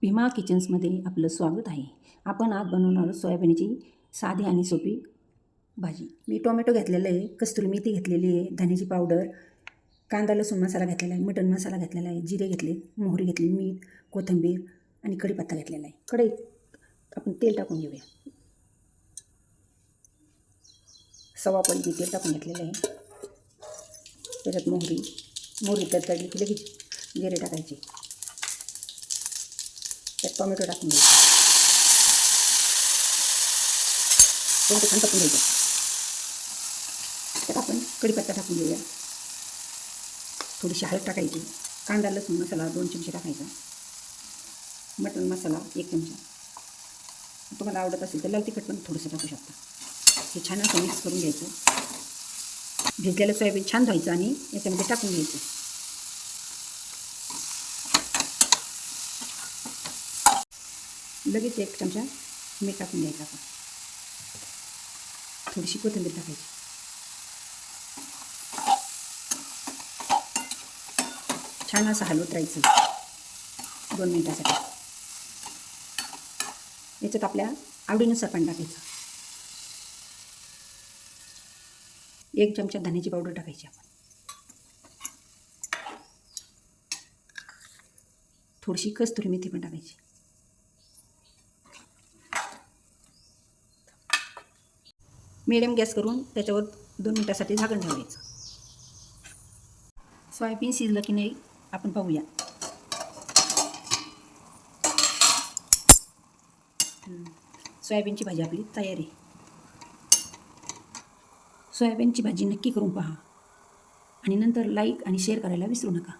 भीमा किचन्समध्ये आपलं स्वागत आहे. आपण आज बनवणार आहोत सोयाबीनची साधी आणि सोपी भाजी. मी टोमॅटो घेतलेला आहे, कस्तुरी मेथी घेतलेली आहे, धण्याची पावडर, कांदा लसूण मसाला घेतलेला आहे, मटण मसाला घेतलेला आहे, जिरे घेतले, मोहरी घेतली, मीठ, कोथिंबीर आणि कढीपत्ता घेतलेला आहे. कढईत आपण तेल टाकून घेऊया. सवा पळी मी तेल टाकून घेतलेलं आहे. त्याच्यात मोहरी तडतडली की लगेच जिरे टाकायचे. त्यात टोमॅटो टाकून घ्यायचं. थोडं छान टाकून घ्यायचं. त्यात आपण कढीपत्ता टाकून घेऊया. थोडीशी हळद टाकायची. कांदा लसूण मसाला 2 चमचे टाकायचा. मटण मसाला 1 चमचा. तुम्हाला आवडत असेल तर लाल तिखट पण थोडंसं टाकू शकता. हे छान असं मिक्स करून घ्यायचं. भिजलेलं सोयाबीन छान धुवायचं आणि याच्यामध्ये टाकून घ्यायचं. लगेच 1 चमचा मीठ टाकून घ्यायचं. आपण थोडीशी कोथिंबीर टाकायची. छान असं हलवत राहायचं 2 मिनिटासाठी. याच्यात आपल्या आवडीनुसार पाणी टाकायचं. 1 चमचा धण्याची पावडर टाकायची. आपण थोडीशी कस्तुरी मेथी पण टाकायची. मिडियम गॅस करून त्याच्यावर 2 मिनिटासाठी झाकण ठेवायचं. सोयाबीन शिजलं की नाही आपण पाहूया. सोयाबीनची भाजी आपली तयार आहे. सोयाबीनची भाजी नक्की करून पहा आणि नंतर लाईक आणि शेअर करायला विसरू नका.